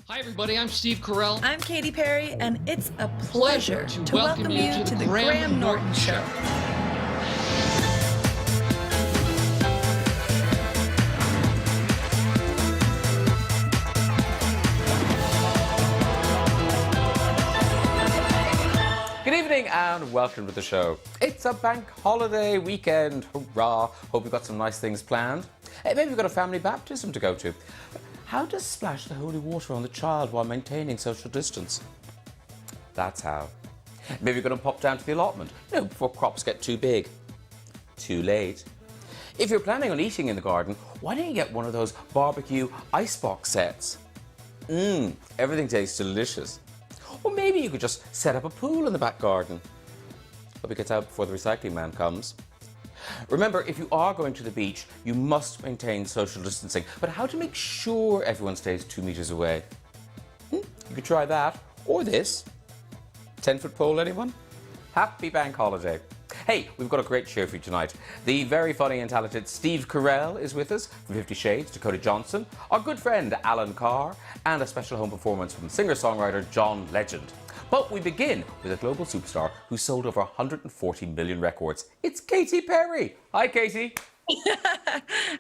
Hi everybody, I'm Steve Carell. I'm Katy Perry, and it's a pleasure to welcome you to the Graham Norton Show. Good evening and welcome to the show. It's a bank holiday weekend, hurrah. Hope you've got some nice things planned. Maybe you've got a family baptism to go to. How to splash the holy water on the child while maintaining social distance? That's how. Maybe you're going to pop down to the allotment. No, before crops get too big. Too late. If you're planning on eating in the garden, why don't you get one of those barbecue icebox sets? Everything tastes delicious. Or maybe you could just set up a pool in the back garden. Hope it gets out before the recycling man comes. Remember, if you are going to the beach, you must maintain social distancing. But how to make sure everyone stays 2 meters away? You could try that, or this. 10-foot pole, anyone? Happy bank holiday. Hey, we've got a great show for you tonight. The very funny and talented Steve Carell is with us from 50 Shades, Dakota Johnson, our good friend Alan Carr, and a special home performance from singer-songwriter John Legend. But we begin with a global superstar who sold over 140 million records. It's Katy Perry. Hi, Katy.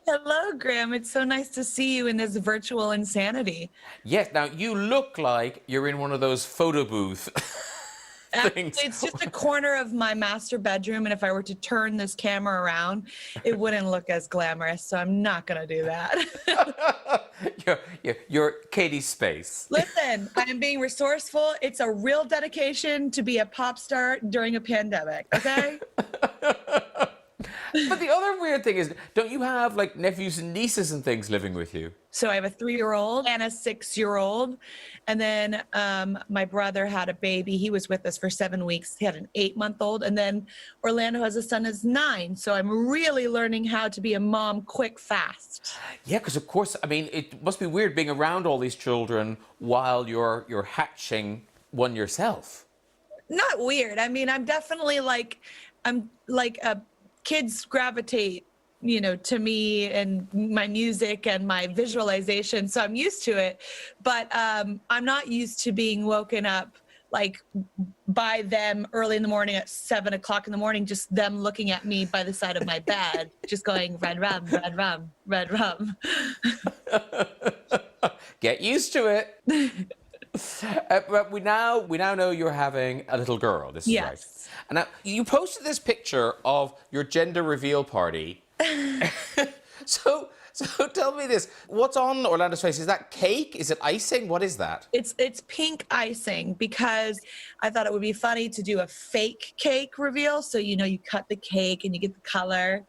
Hello, Graham. It's so nice to see you in this virtual insanity. Yes, now you look like you're in one of those photo booth things. It's just a corner of my master bedroom, and if I were to turn this camera around, it wouldn't look as glamorous, so I'm not going to do that. You're Katie's space. Listen, I am being resourceful. It's a real dedication to be a pop star during a pandemic, okay? But the other weird thing is, don't you have like nephews and nieces and things living with you? So I have a 3-year-old and a 6-year-old. And then my brother had a baby. He was with us for 7 weeks. He had an 8-month-old. And then Orlando has a son who's 9. So I'm really learning how to be a mom quick, fast. Yeah, because of course, I mean, it must be weird being around all these children while you're hatching one yourself. Not weird. I mean, I'm definitely kids gravitate, to me and my music and my visualization. So I'm used to it, but I'm not used to being woken up by them early in the morning at 7 o'clock in the morning, just them looking at me by the side of my bed, just going red rum, red rum, red rum. Get used to it. But we now know you're having a little girl. This is yes. Right. And now you posted this picture of your gender reveal party. So tell me this. What's on Orlando's face? Is that cake? Is it icing? What is that? It's pink icing because I thought it would be funny to do a fake cake reveal. So, you cut the cake and you get the color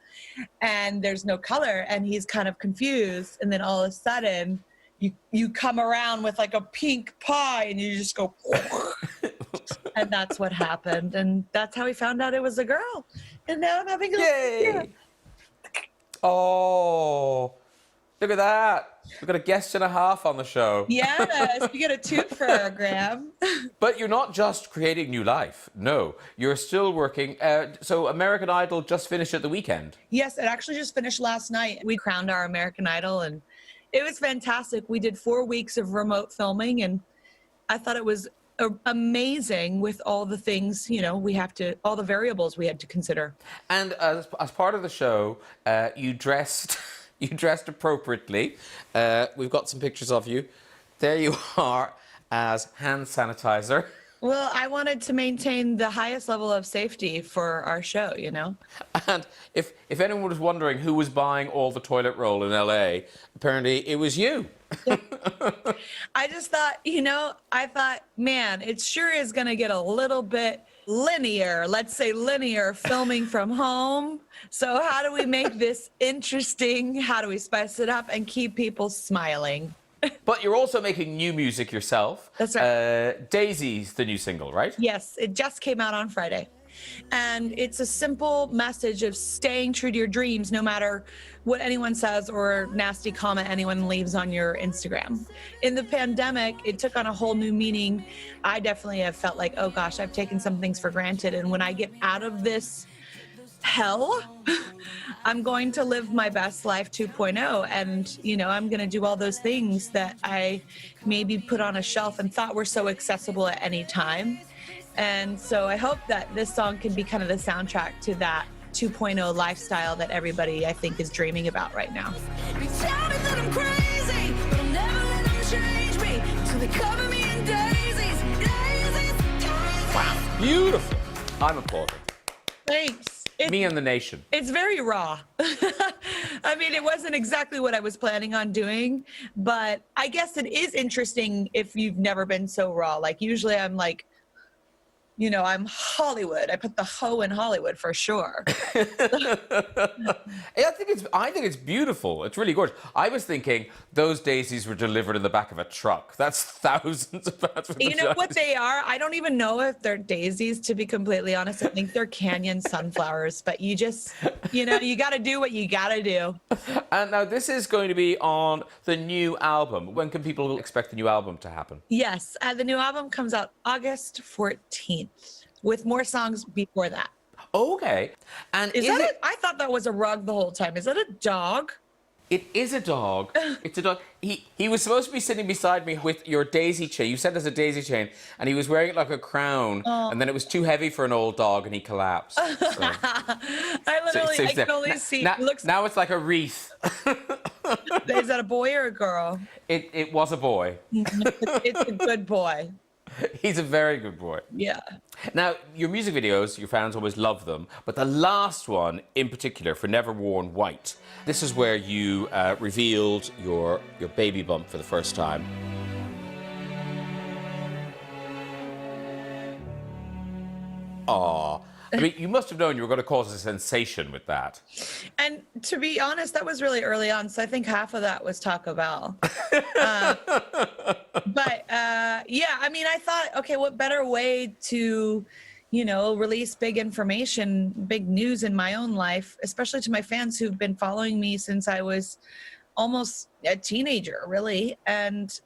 and there's no color and he's kind of confused. And then all of a sudden you come around with like a pink pie and you just go and that's what happened. And that's how we found out it was a girl. And now I'm having a Yay! little. Oh, look at that. We've got a guest and a half on the show. Yes, you get a twofer, Graham. But you're not just creating new life. No, you're still working. So American Idol just finished at the weekend. Yes, it actually just finished last night. We crowned our American Idol and it was fantastic. We did 4 weeks of remote filming and I thought it was amazing with all the things, all the variables we had to consider. And as part of the show, you dressed appropriately. We've got some pictures of you. There you are as hand sanitizer. Well, I wanted to maintain the highest level of safety for our show, And if anyone was wondering who was buying all the toilet roll in LA, apparently it was you. I just thought, man, it sure is going to get a little bit linear, let's say linear, filming from home. So how do we make this interesting? How do we spice it up and keep people smiling? But you're also making new music yourself. That's right. Daisy's the new single, right? Yes, it just came out on Friday. And it's a simple message of staying true to your dreams, no matter what anyone says or nasty comment anyone leaves on your Instagram. In the pandemic, it took on a whole new meaning. I definitely have felt like, oh gosh, I've taken some things for granted. And when I get out of this hell. I'm going to live my best life 2.0, and I'm going to do all those things that I maybe put on a shelf and thought were so accessible at any time. And so I hope that this song can be kind of the soundtrack to that 2.0 lifestyle that everybody, I think, is dreaming about right now. They tell me that I'm crazy, but I'll never let them change me. So they cover me in daisies, daisies, daisies. Wow, beautiful. I'm applauding. Thanks. Me and the nation. It's very raw. I mean, it wasn't exactly what I was planning on doing, but I guess it is interesting if you've never been so raw. Like, usually I'm like, I'm Hollywood. I put the hoe in Hollywood for sure. I think it's beautiful. It's really gorgeous. I was thinking those daisies were delivered in the back of a truck. That's thousands of pounds. You know what they are? I don't even know if they're daisies, to be completely honest. I think they're canyon sunflowers, but you just, you got to do what you got to do. And now this is going to be on the new album. When can people expect the new album to happen? Yes, the new album comes out August 14th. With more songs before that. Okay. And is that I thought that was a rug the whole time. Is that a dog? It is a dog. It's a dog. He was supposed to be sitting beside me with your daisy chain. You said there's a daisy chain, and he was wearing it like a crown, and then it was too heavy for an old dog, and he collapsed. So. I can only see. Now it's like a wreath. Is that a boy or a girl? It was a boy. It's a good boy. He's a very good boy. Yeah. Now, your music videos, your fans always love them, but the last one in particular, for Never Worn White, this is where you revealed your baby bump for the first time. Aww. I mean, you must have known you were going to cause a sensation with that. And to be honest, that was really early on, so I think half of that was Taco Bell. Yeah, I mean, I thought, okay, what better way to, release big information, big news in my own life, especially to my fans who've been following me since I was almost a teenager, really, and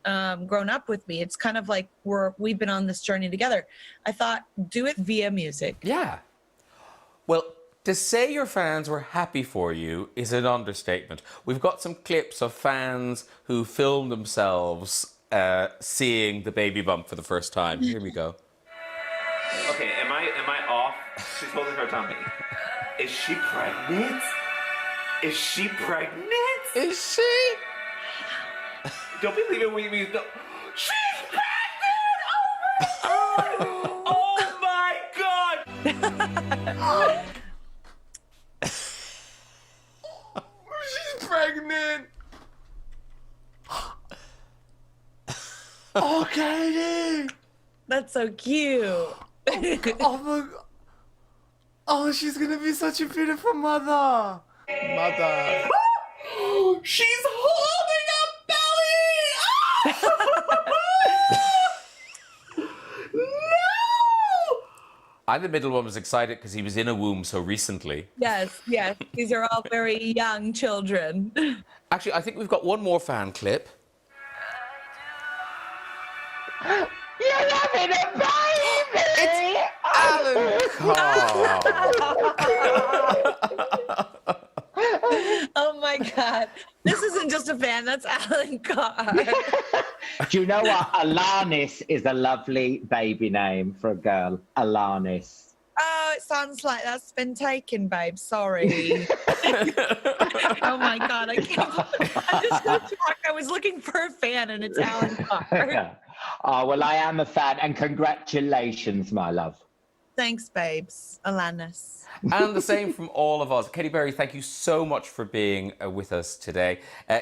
grown up with me. It's kind of like we've been on this journey together. I thought, do it via music. Yeah. Well, to say your fans were happy for you is an understatement. We've got some clips of fans who filmed themselves seeing the baby bump for the first time. Here we go. Okay, am I off? She's holding her tummy. Is she pregnant? Is she pregnant? Is she? Don't believe it when you no. She's pregnant! Oh my god! She's pregnant! Oh, Katie! That's so cute. Oh my god. Oh, she's gonna be such a beautiful mother. Mother. She's holding a belly! No! The middle one was excited because he was in a womb so recently. Yes. These are all very young children. Actually, I think we've got one more fan clip. You're having a baby! It's Alan Carr. Oh my God. This isn't just a fan, that's Alan Carr. Do you know what? Alanis is a lovely baby name for a girl. Alanis. Oh, it sounds like that's been taken, babe. Sorry. Oh my God, I can't. I'm just so shocked. I was looking for a fan and it's Alan Carr. Oh, well, I am a fan, and congratulations, my love. Thanks, babes. Alanis. And the same from all of us. Katy Perry, thank you so much for being with us today.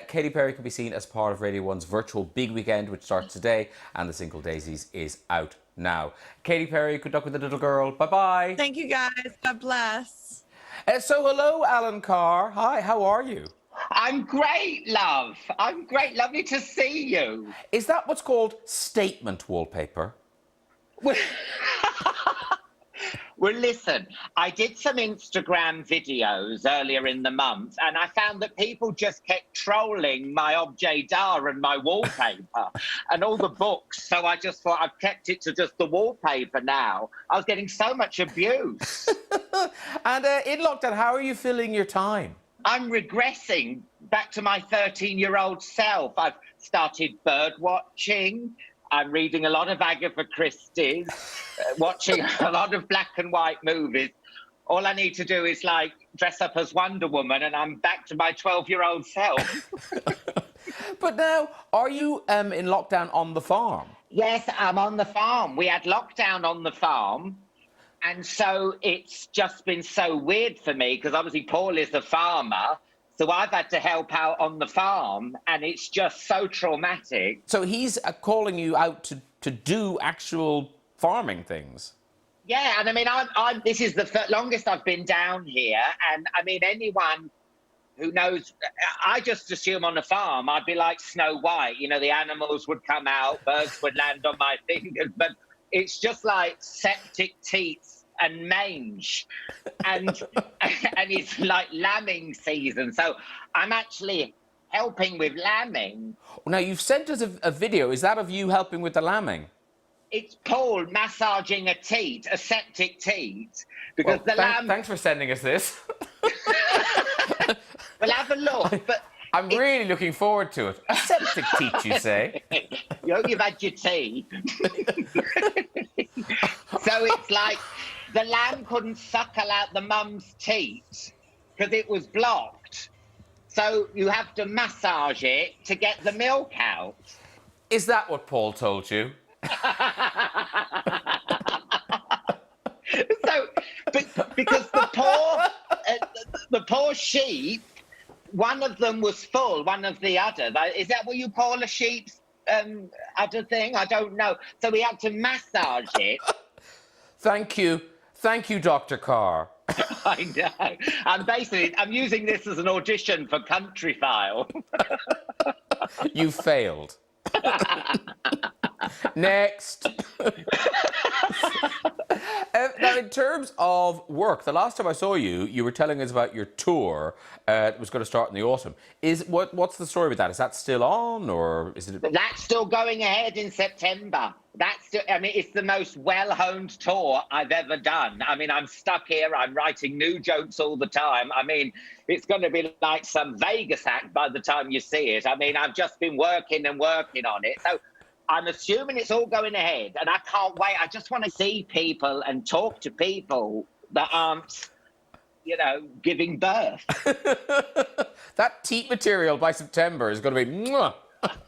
Katy Perry can be seen as part of Radio 1's virtual Big Weekend, which starts today, and the single Daisies is out now. Katy Perry, good luck with the little girl. Bye-bye. Thank you, guys. God bless. So hello, Alan Carr. Hi, how are you? I'm great, love. I'm great. Lovely to see you. Is that what's called statement wallpaper? Well, listen, I did some Instagram videos earlier in the month, and I found that people just kept trolling my objet d'art and my wallpaper and all the books. So I just thought I've kept it to just the wallpaper now. I was getting so much abuse. And in lockdown, how are you filling your time? I'm regressing back to my 13-year-old self. I've started bird watching. I'm reading a lot of Agatha Christie's, watching a lot of black and white movies. All I need to do is, like, dress up as Wonder Woman and I'm back to my 12-year-old self. But now, are you in lockdown on the farm? Yes, I'm on the farm. We had lockdown on the farm. And so it's just been so weird for me because obviously Paul is a farmer. So I've had to help out on the farm, and it's just so traumatic. So he's calling you out to do actual farming things? Yeah, and I mean, this is the longest I've been down here, and I mean, anyone who knows, I just assume on a farm, I'd be like Snow White, you know, the animals would come out, birds would land on my fingers, but it's just like septic teats and mange, and it's like lambing season. So I'm actually helping with lambing. Now, you've sent us a video. Is that of you helping with the lambing? It's Paul massaging a teat, a septic teat, because the lamb... Thanks for sending us this. Well, have a look, but... I'm really looking forward to it. A septic teat, you say? You've had your tea. So it's like the lamb couldn't suckle out the mum's teat because it was blocked. So you have to massage it to get the milk out. Is that what Paul told you? So, because the poor sheep, one of them was full, one of the other. Is that what you call a sheep's other thing? I don't know. So we had to massage it. Thank you, Dr. Carr. I know. I'm using this as an audition for Country File. You failed. Next. Now, in terms of work, the last time I saw you, you were telling us about your tour. It was going to start in the autumn. What's the story with that? Is that still on, or is it? That's still going ahead in September. It's the most well-honed tour I've ever done. I mean, I'm stuck here. I'm writing new jokes all the time. I mean, it's going to be like some Vegas act by the time you see it. I mean, I've just been working and working on it. So I'm assuming it's all going ahead, and I can't wait. I just want to see people and talk to people that aren't, you know, giving birth. That teat material by September is going to be... Mwah.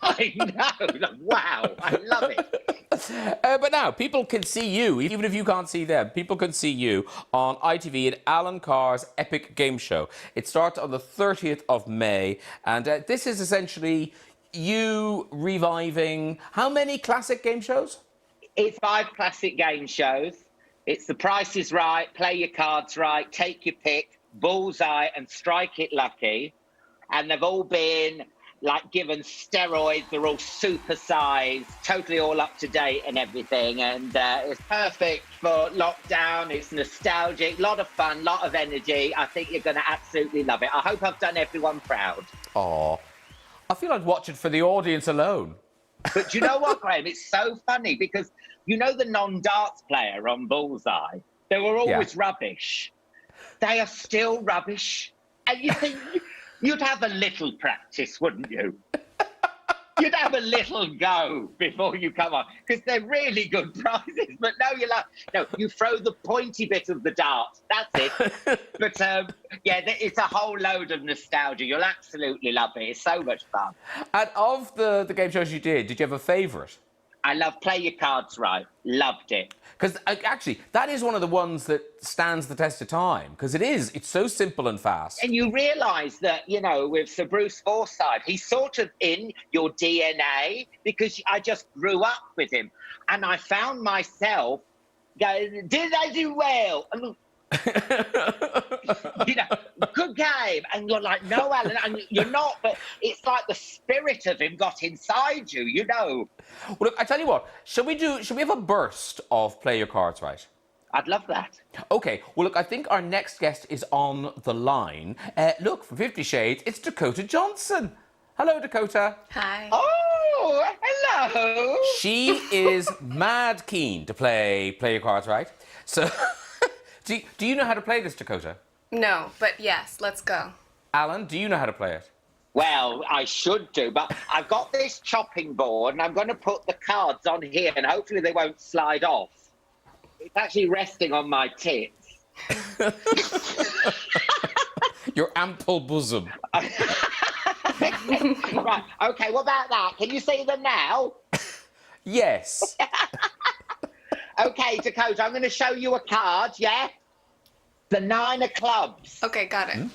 I know. Wow. I love it. But now, people can see you, even if you can't see them. People can see you on ITV at Alan Carr's Epic Gameshow. It starts on the 30th of May, and this is essentially you reviving how many classic game shows? It's 5 classic game shows. It's The Price is Right, Play Your Cards Right, Take Your Pick, Bullseye, and Strike It Lucky. And they've all been like given steroids. They're all supersized, totally all up to date and everything. And it's perfect for lockdown. It's nostalgic, a lot of fun, a lot of energy. I think you're going to absolutely love it. I hope I've done everyone proud. Aw, I feel I'd watch it for the audience alone. But you know what, Graham? It's so funny because you know the non-darts player on Bullseye? They were always rubbish. They are still rubbish. And you think... You'd have a little practice, wouldn't you? You'd have a little go before you come on, because they're really good prizes. But no, you're like, no, you throw the pointy bit of the dart. That's it. But yeah, it's a whole load of nostalgia. You'll absolutely love it. It's so much fun. And of the game shows you did you have a favourite? I love Play Your Cards Right. Loved it. Because actually, that is one of the ones that stands the test of time. Because it's so simple and fast. And you realise that, you know, with Sir Bruce Forsyth, he's sort of in your DNA because I just grew up with him. And I found myself going, did I do well? And, you know, good game. And you're like, no, Alan, and you're not. But it's like the spirit of him got inside you, you know. Well, look, I tell you what, should we have a burst of Play Your Cards Right? I'd love that. Okay, well, look, I think our next guest is on the line. Look, from 50 Shades, it's Dakota Johnson. Hello, Dakota. Hi. Oh, hello. She is mad keen to play your cards right. So, do you know how to play this, Dakota? No, but yes, let's go. Alan, do you know how to play it? Well, I should do, but I've got this chopping board and I'm going to put the cards on here and hopefully they won't slide off. It's actually resting on my tits. Your ample bosom. Right, okay, what about that? Can you see them now? Yes. Okay, Dakota, I'm going to show you a card, yeah? The 9 of clubs. Okay, got it.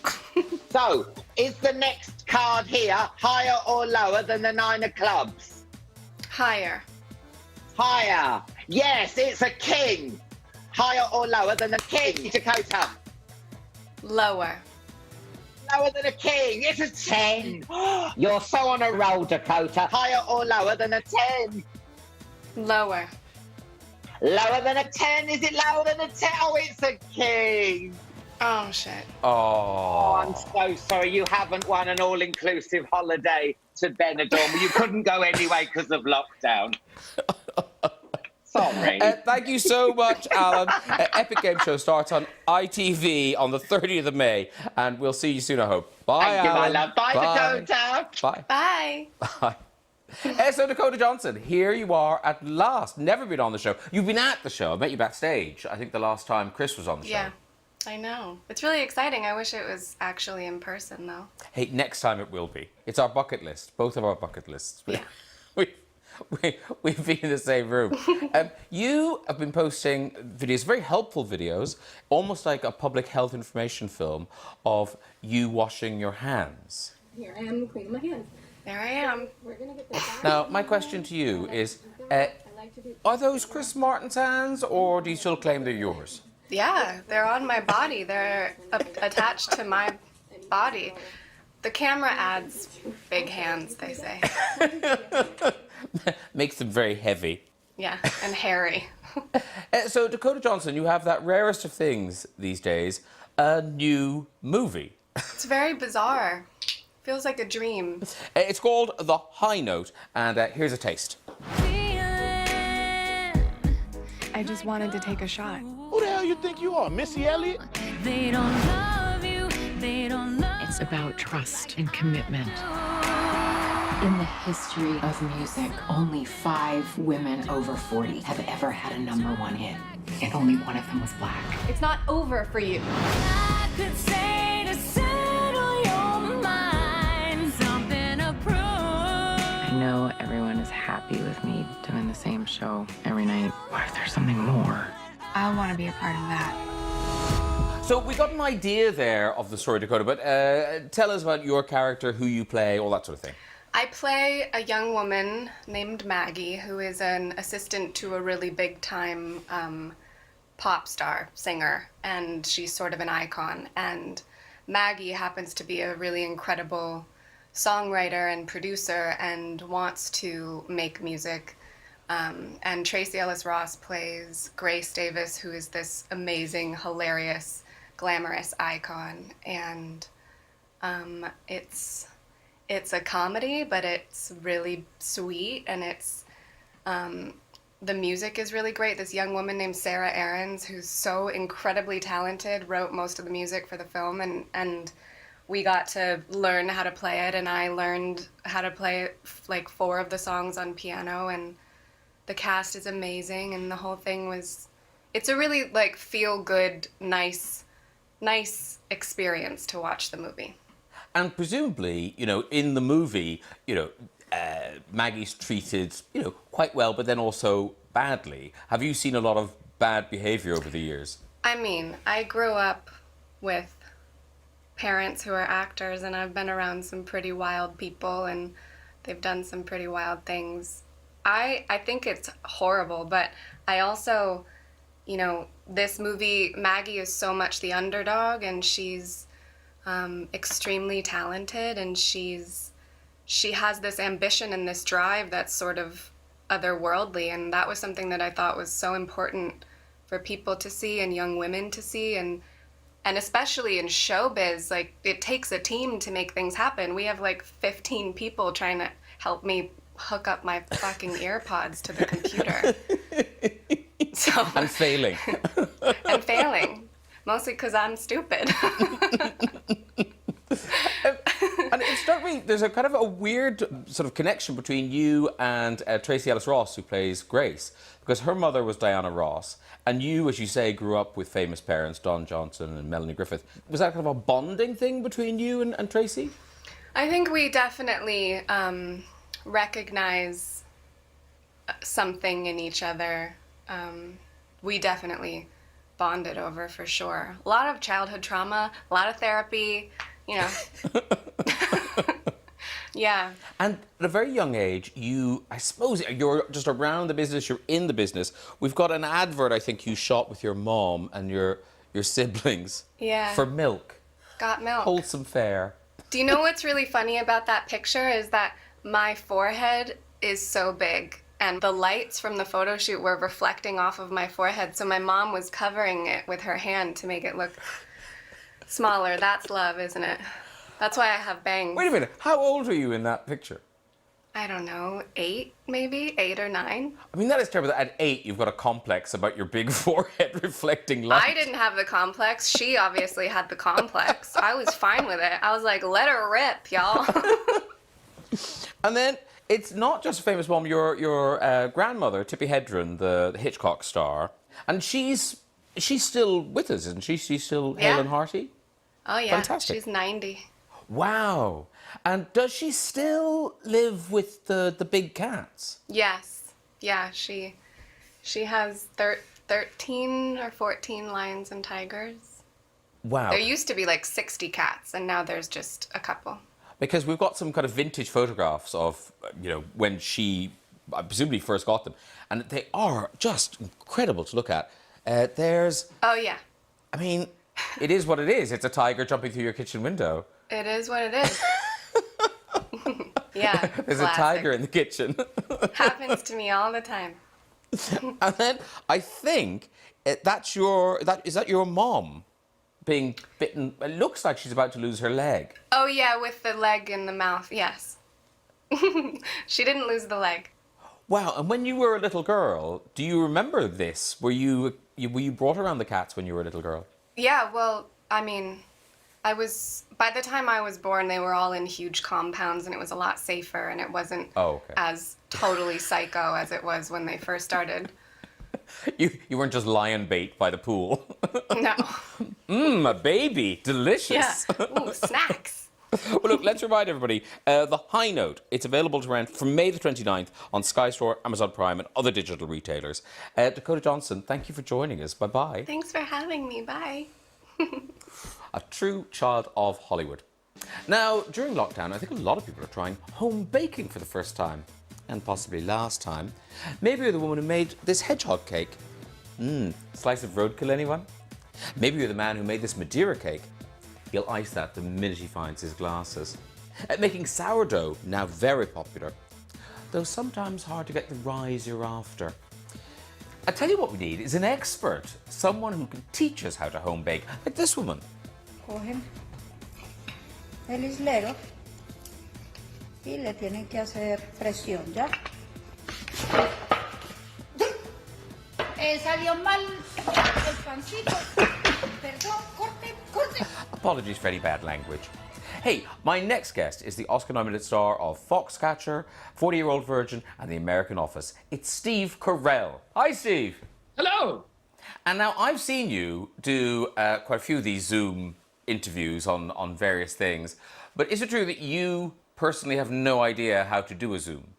So, is the next card here higher or lower than the 9 of clubs? Higher. Higher. Yes, it's a king. Higher or lower than the king, Dakota? Lower. Lower than a king. It's a 10. You're so on a roll, Dakota. Higher or lower than a 10? Lower. Lower than a 10? Is it lower than a 10? Oh, it's a king. Oh, shit. Oh, Oh. I'm so sorry. You haven't won an all-inclusive holiday to Benidorm. You couldn't go anyway because of lockdown. Sorry. Thank you so much, Alan. Epic Game Show starts on ITV on the 30th of May, and we'll see you soon, I hope. Bye, Thank you, my Alan. love. Bye, Dakota. Bye. Bye. Bye. So Dakota Johnson, here you are at last. Never been on the show. You've been at the show. I met you backstage. I think the last time Chris was on the show. Yeah, I know. It's really exciting. I wish it was actually in person, though. Hey, next time it will be. It's our bucket list. Both of our bucket lists. Yeah. We've been in the same room. You have been posting videos, very helpful videos, almost like a public health information film of you washing your hands. Here I am cleaning my hands. There I am. We're gonna get this back. Now, my question to you is, I like to do. are those Chris Martin's hands, or do you still claim they're yours? Yeah, they're on my body. They're attached to my body. The camera adds big hands, they say. Makes them very heavy. Yeah, and hairy. So, Dakota Johnson, you have that rarest of things these days, a new movie. It's very bizarre. Feels like a dream. It's called The High Note, and here's a taste. I just wanted to take a shot. Who the hell you think you are, Missy Elliott? They don't love you, they don't love It's about trust and commitment. In the history of music, only 5 women over 40 have ever had a #1 hit, and only one of them was black. It's not over for you. I could say to settle your mind, something to prove. I know everyone is happy with me doing the same show every night. What if there's something more? I want to be a part of that. So we got an idea there of the story, Dakota, but tell us about your character, who you play, all that sort of thing. I play a young woman named Maggie, who is an assistant to a really big-time pop star singer, and she's sort of an icon. And Maggie happens to be a really incredible songwriter and producer and wants to make music. And Tracy Ellis Ross plays Grace Davis, who is this amazing, hilarious, glamorous icon. And it's a comedy, but it's really sweet, and it's the music is really great. This young woman named Sarah Aarons, who's so incredibly talented, wrote most of the music for the film, and we got to learn how to play it, and I learned how to play like 4 of the songs on piano, and the cast is amazing, and the whole thing it's a really like feel-good, nice experience to watch the movie. And presumably, in the movie, Maggie's treated, quite well, but then also badly. Have you seen a lot of bad behavior over the years? I mean, I grew up with parents who are actors, and I've been around some pretty wild people, and they've done some pretty wild things. I think it's horrible, but I also, this movie, Maggie is so much the underdog, and she's extremely talented, and she has this ambition and this drive that's sort of otherworldly, and that was something that I thought was so important for people to see and young women to see, and especially in showbiz, like it takes a team to make things happen. We have like 15 people trying to help me hook up my fucking AirPods to the computer. So And failing. and failing, mostly because I'm stupid. And it struck me, there's a kind of a weird sort of connection between you and Tracy Ellis Ross, who plays Grace, because her mother was Diana Ross, and you, as you say, grew up with famous parents, Don Johnson and Melanie Griffith. Was that kind of a bonding thing between you and Tracy? I think we definitely recognize something in each other. We definitely bonded over, for sure. A lot of childhood trauma, a lot of therapy, you know. Yeah. And at a very young age, I suppose you're just around the business, you're in the business. We've got an advert, I think, you shot with your mom and your siblings. Yeah. For milk. Got milk. Wholesome fare. Do you know what's really funny about that picture is that my forehead is so big and the lights from the photo shoot were reflecting off of my forehead, so my mom was covering it with her hand to make it look smaller. That's love, isn't it? That's why I have bangs. Wait a minute, how old were you in that picture? I don't know, 8 maybe? 8 or 9? I mean, that is terrible that at 8 you've got a complex about your big forehead reflecting light. I didn't have the complex. She obviously had the complex. I was fine with it. I was like, let her rip, y'all. And then it's not just a famous mom, your grandmother, Tippi Hedren, the Hitchcock star, and she's still with us, isn't she? She's still hale and hearty? Oh yeah, Fantastic. She's 90. Wow. And does she still live with the big cats? Yes. Yeah, she has 13 or 14 lions and tigers. Wow. There used to be like 60 cats, and now there's just a couple. Because we've got some kind of vintage photographs of, when she presumably first got them. And they are just incredible to look at. There's... Oh, yeah. I mean, it is what it is. It's a tiger jumping through your kitchen window. It is what it is. Yeah. There's classic. a tiger in the kitchen. Happens to me all the time. And then I think is that your mom being bitten? It looks like she's about to lose her leg. Oh, yeah, with the leg in the mouth, yes. She didn't lose the leg. Wow, and when you were a little girl, do you remember this? Were you brought around the cats when you were a little girl? Yeah, well, I mean, by the time I was born, they were all in huge compounds, and it was a lot safer, and it wasn't as totally psycho as it was when they first started. You weren't just lion bait by the pool. No. A baby, delicious. Yeah. Ooh, snacks. Well, look, let's remind everybody, The High Note, it's available to rent from May the 29th on Sky Store, Amazon Prime, and other digital retailers. Dakota Johnson, thank you for joining us. Bye-bye. Thanks for having me. Bye. A true child of Hollywood. Now, during lockdown, I think a lot of people are trying home baking for the first time, and possibly last time. Maybe you're the woman who made this hedgehog cake. Slice of roadkill, anyone? Maybe you're the man who made this Madeira cake. He'll ice that the minute he finds his glasses. Making sourdough, now very popular, though sometimes hard to get the rise you're after. I tell you what we need is an expert, someone who can teach us how to home bake, like this woman. Cogen el islero y le tienen que hacer presión, ¿ya? Salió mal el pancito. Perdón, corte. Apologies for any bad language. Hey, my next guest is the Oscar-nominated star of Foxcatcher, 40-Year-Old Virgin, and The American Office. It's Steve Carell. Hi, Steve. Hello. And now I've seen you do quite a few of these Zoom interviews on various things, but is it true that you personally have no idea how to do a Zoom?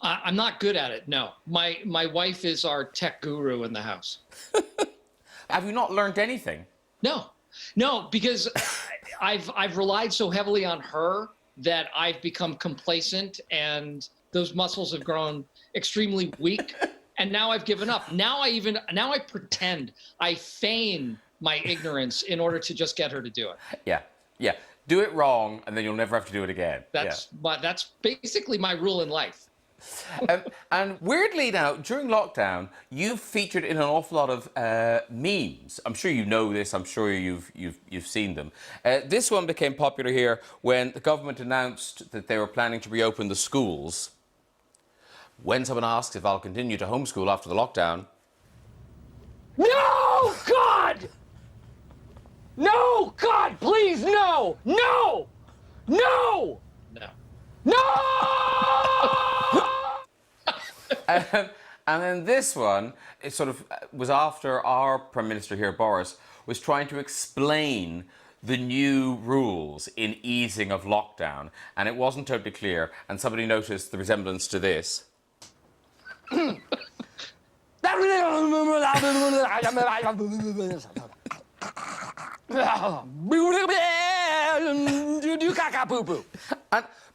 I'm not good at it, no. My wife is our tech guru in the house. Have you not learned anything? No, because I've relied so heavily on her that I've become complacent, and those muscles have grown extremely weak. And now I've given up. Now I pretend, I feign my ignorance in order to just get her to do it. Yeah. Do it wrong, and then you'll never have to do it again. That's basically my rule in life. And weirdly now, during lockdown, you've featured in an awful lot of memes. I'm sure you know this. I'm sure you've seen them. This one became popular here when the government announced that they were planning to reopen the schools. When someone asks if I'll continue to homeschool after the lockdown, No, God! No, God, please, no! No! No! No. No! and then this one, it sort of was after our Prime Minister here, Boris, was trying to explain the new rules in easing of lockdown, and it wasn't totally clear, and somebody noticed the resemblance to this. And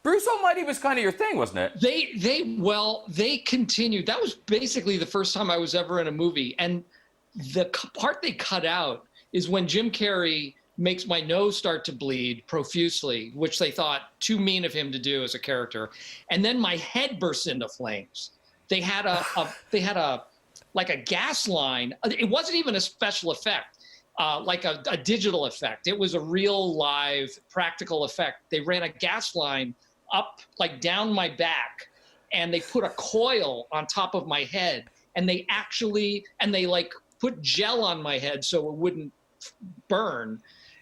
Bruce Almighty was kind of your thing, wasn't it? They continued. That was basically the first time I was ever in a movie. And the part they cut out is when Jim Carrey makes my nose start to bleed profusely, which they thought too mean of him to do as a character. And then my head bursts into flames. They had a gas line. It wasn't even a special effect, like a digital effect. It was a real live practical effect. They ran a gas line up, like down my back, and they put a coil on top of my head, and they like put gel on my head so it wouldn't burn.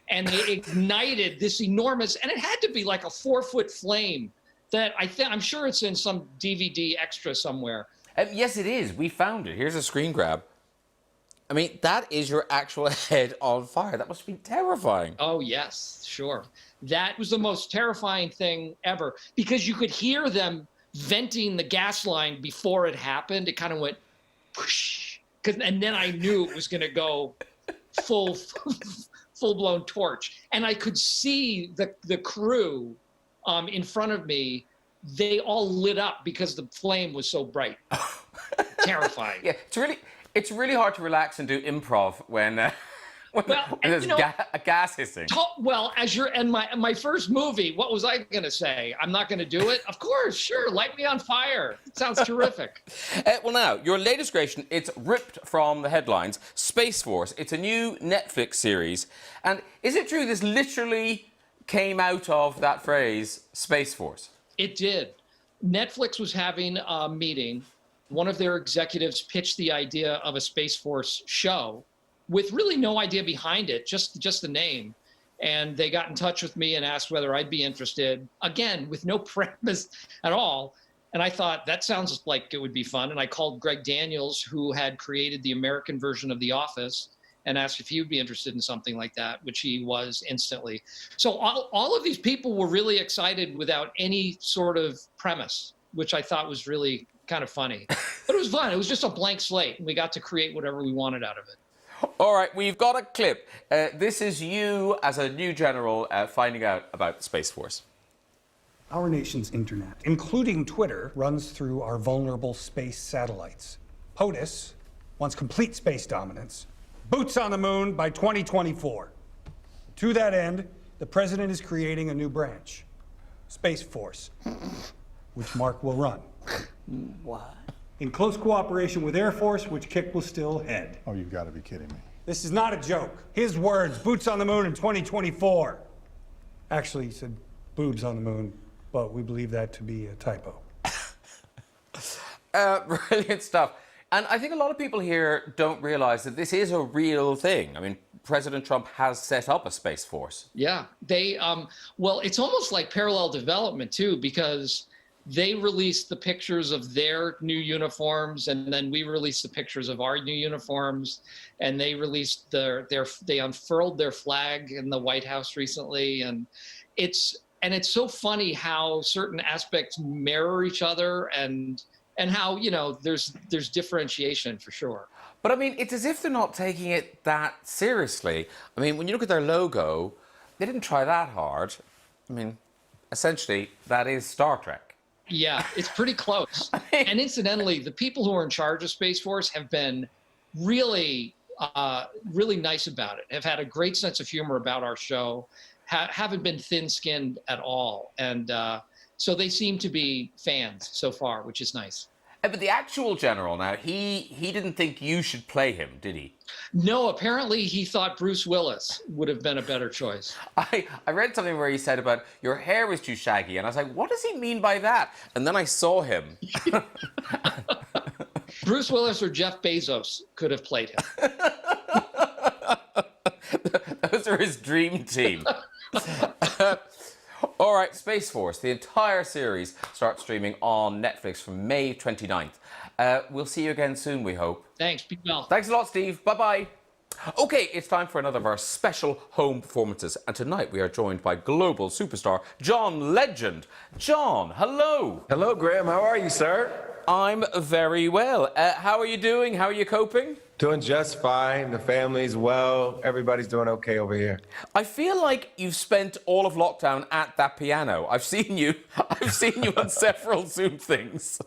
And they ignited this enormous, and it had to be like a 4-foot flame that I'm sure it's in some DVD extra somewhere. Yes, it is. We found it. Here's a screen grab. I mean, that is your actual head on fire. That must be terrifying. Oh, yes, sure. That was the most terrifying thing ever because you could hear them venting the gas line before it happened. It kind of went whoosh, and then I knew it was going to go full-blown torch. And I could see the crew in front of me. They all lit up because the flame was so bright. Terrifying. Yeah, it's really hard to relax and do improv when there's a gas hissing. Well, my first movie, what was I going to say? I'm not going to do it? Of course, sure. Light me on fire. It sounds terrific. Well, now, your latest creation, it's ripped from the headlines, Space Force. It's a new Netflix series. And is it true this literally came out of that phrase, Space Force? It did. Netflix was having a meeting. One of their executives pitched the idea of a Space Force show with really no idea behind it, just the name. And they got in touch with me and asked whether I'd be interested, again, with no premise at all. And I thought, that sounds like it would be fun. And I called Greg Daniels, who had created the American version of The Office, and asked if he would be interested in something like that, which he was instantly. So all of these people were really excited without any sort of premise, which I thought was really kind of funny. But it was fun. It was just a blank slate, and we got to create whatever we wanted out of it. All right, we've got a clip. This is you as a new general finding out about the Space Force. Our nation's internet, including Twitter, runs through our vulnerable space satellites. POTUS wants complete space dominance. Boots on the moon by 2024. To that end, the president is creating a new branch, Space Force, which Mark will run. What? In close cooperation with Air Force, which Kip will still head. Oh, you've got to be kidding me. This is not a joke. His words, boots on the moon in 2024. Actually, he said boobs on the moon, but we believe that to be a typo. Brilliant stuff. And I think a lot of people here don't realize that this is a real thing. I mean, President Trump has set up a Space Force. Yeah, well, it's almost like parallel development too, because they released the pictures of their new uniforms, and then we released the pictures of our new uniforms, and they released they unfurled their flag in the White House recently, and it's so funny how certain aspects mirror each other, and how, there's differentiation for sure. But I mean, it's as if they're not taking it that seriously. I mean, when you look at their logo, they didn't try that hard. I mean, essentially, that is Star Trek. Yeah, it's pretty close. And incidentally, the people who are in charge of Space Force have been really, really nice about it, have had a great sense of humor about our show, haven't been thin-skinned at all. And So they seem to be fans so far, which is nice. But the actual general now, he didn't think you should play him, did he? No, apparently he thought Bruce Willis would have been a better choice. I read something where he said about your hair was too shaggy, and I was like, what does he mean by that? And then I saw him. Bruce Willis or Jeff Bezos could have played him. Those are his dream team. All right, Space Force, the entire series starts streaming on Netflix from May 29th. We'll see you again soon, we hope. Thanks, be well. Thanks a lot, Steve. Bye-bye. Okay, it's time for another of our special home performances. And tonight we are joined by global superstar John Legend. John, hello. Hello, Graham. How are you, sir? I'm very well. How are you doing? How are you coping? Doing just fine. The family's well. Everybody's doing okay over here. I feel like you've spent all of lockdown at that piano. I've seen you on several Zoom things.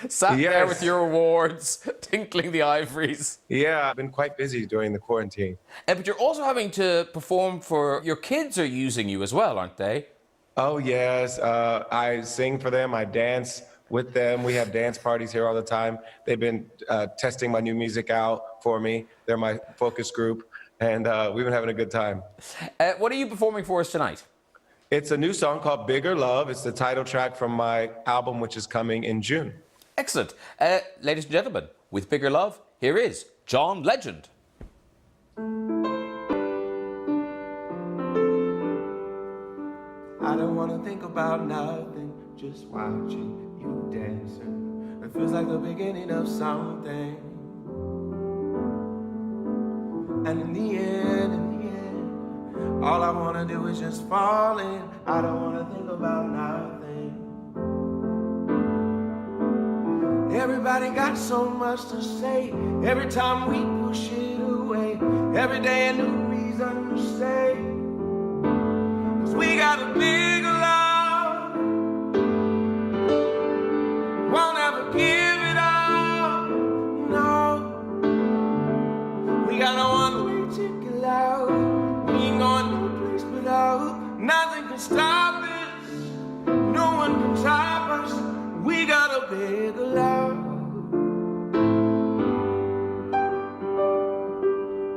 Sat there with your awards, tinkling the ivories. Yeah, I've been quite busy during the quarantine. But you're also having to perform for your kids are using you as well, aren't they? Oh, yes. I sing for them. I dance with them. We have dance parties here all the time. They've been testing my new music out for me. They're my focus group, and we've been having a good time. What are you performing for us tonight? It's a new song called Bigger Love. It's the title track from my album, which is coming in June. Excellent. Ladies and gentlemen, with Bigger Love, here is John Legend. I don't want to think about nothing, just watching you dancing. It feels like the beginning of something. And in the end, all I want to do is just fall in. I don't want to think about nothing. Everybody got so much to say. Every time we push it away. Every day a new reason to stay. 'Cause we got a big love. Won't ever give it up. No. We got a one-way ticket out. We ain't going no place but out. Nothing can stop this. No one can stop us. We got a big love.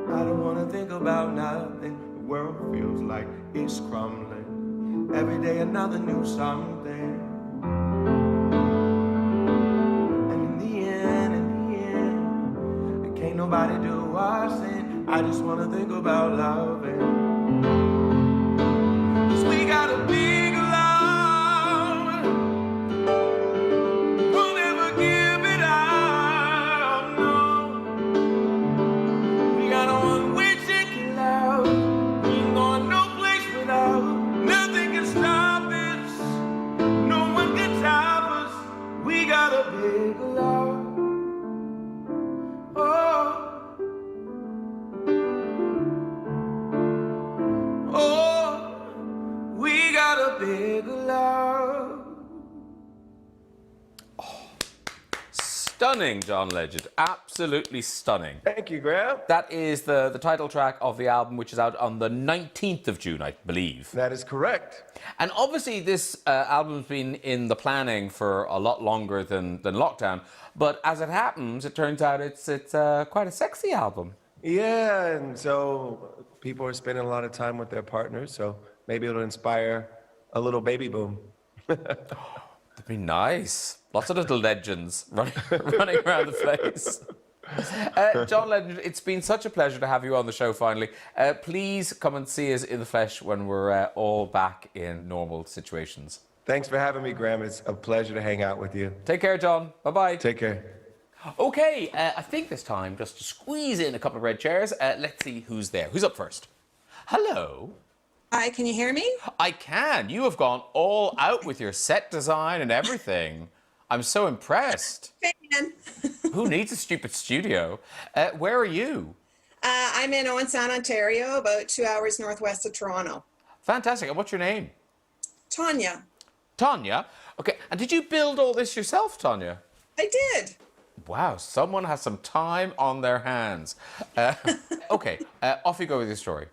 I don't wanna think about nothing. The world feels like it's crumbling. Every day another new something. And in the end, can't nobody do us in. I just wanna think about loving. 'Cause we got a big love. We'll never give it up, no. We got a one-way ticket out. We ain't going no place without. Nothing can stop this. No one can stop us. We got a big love. We got a big love. Stunning, John Legend. Absolutely stunning. Thank you, Graham. That is the title track of the album, which is out on the 19th of June, I believe. That is correct. And obviously this album's been in the planning for a lot longer than lockdown. But as it happens, it turns out it's quite a sexy album. Yeah, and so people are spending a lot of time with their partners, so maybe it'll inspire a little baby boom. That'd be nice. Lots of little legends running around the place. John Legend, it's been such a pleasure to have you on the show finally. Please come and see us in the flesh when we're all back in normal situations. Thanks for having me, Graham. It's a pleasure to hang out with you. Take care, John. Bye-bye. Take care. Okay, I think this time, just to squeeze in a couple of red chairs, let's see who's there. Who's up first? Hello. Hi, can you hear me? I can. You have gone all out with your set design and everything. I'm so impressed. Fan. Who needs a stupid studio? Where are you? I'm in Owen Sound, Ontario, about 2 hours northwest of Toronto. Fantastic. And what's your name? Tanya. Tanya? Okay. And did you build all this yourself, Tanya? I did. Wow, someone has some time on their hands. Okay, off you go with your story.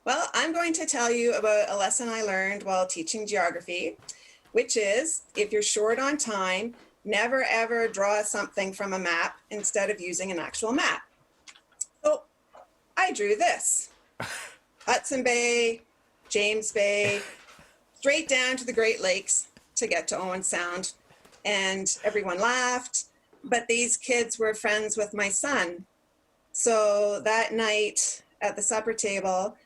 Well, I'm going to tell you about a lesson I learned while teaching geography. which is if you're short on time, never ever draw something from a map instead of using an actual map. So I drew this. Hudson Bay, James Bay, straight down to the Great Lakes to get to Owen Sound. And everyone laughed, but these kids were friends with my son. So that night at the supper table,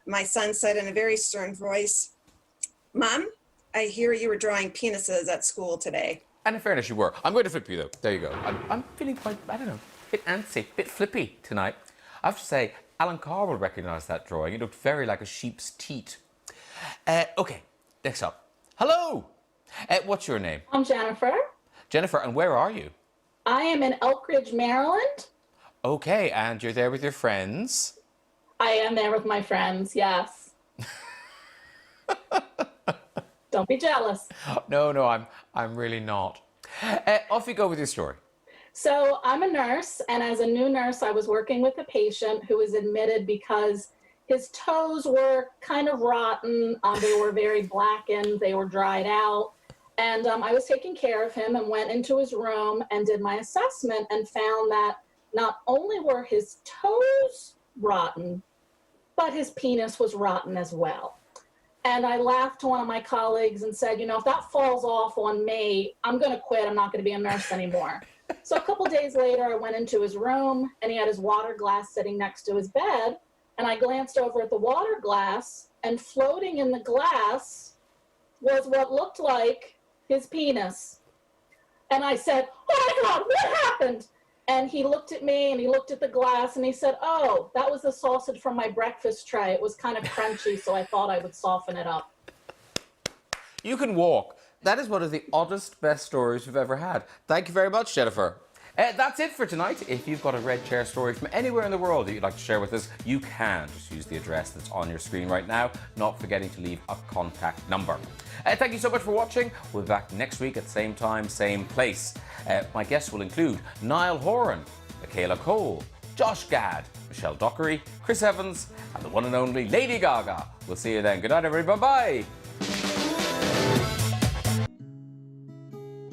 my son said in a very stern voice, "Mom, I hear you were drawing penises at school today." And in fairness, you were. I'm going to flip you, though. There you go. I'm feeling quite, I don't know, a bit antsy, a bit flippy tonight. I have to say, Alan Carr will recognise that drawing. It looked very like a sheep's teat. Okay, next up. Hello! What's your name? I'm Jennifer. Jennifer, and where are you? I am in Elk Ridge, Maryland. Okay, and you're there with your friends? I am there with my friends, yes. Don't be jealous. No, I'm really not. Off you go with your story. So I'm a nurse, and as a new nurse, I was working with a patient who was admitted because his toes were kind of rotten. They were very blackened. They were dried out. And I was taking care of him and went into his room and did my assessment and found that not only were his toes rotten, but his penis was rotten as well. And I laughed to one of my colleagues and said, if that falls off on me, I'm going to quit. I'm not going to be a nurse anymore. So a couple days later, I went into his room and he had his water glass sitting next to his bed. And I glanced over at the water glass, and floating in the glass was what looked like his penis. And I said, "Oh my God, what happened?" And he looked at me and he looked at the glass and he said, "Oh, that was the sausage from my breakfast tray. It was kind of crunchy, so I thought I would soften it up." You can walk. That is one of the oddest, best stories we've ever had. Thank you very much, Jennifer. That's it for tonight. If you've got a red chair story from anywhere in the world that you'd like to share with us, you can just use the address that's on your screen right now, not forgetting to leave a contact number. Thank you so much for watching. We'll be back next week at the same time, same place. My guests will include Niall Horan, Michaela Cole, Josh Gad, Michelle Dockery, Chris Evans, and the one and only Lady Gaga. We'll see you then. Good night, everybody. Bye-bye.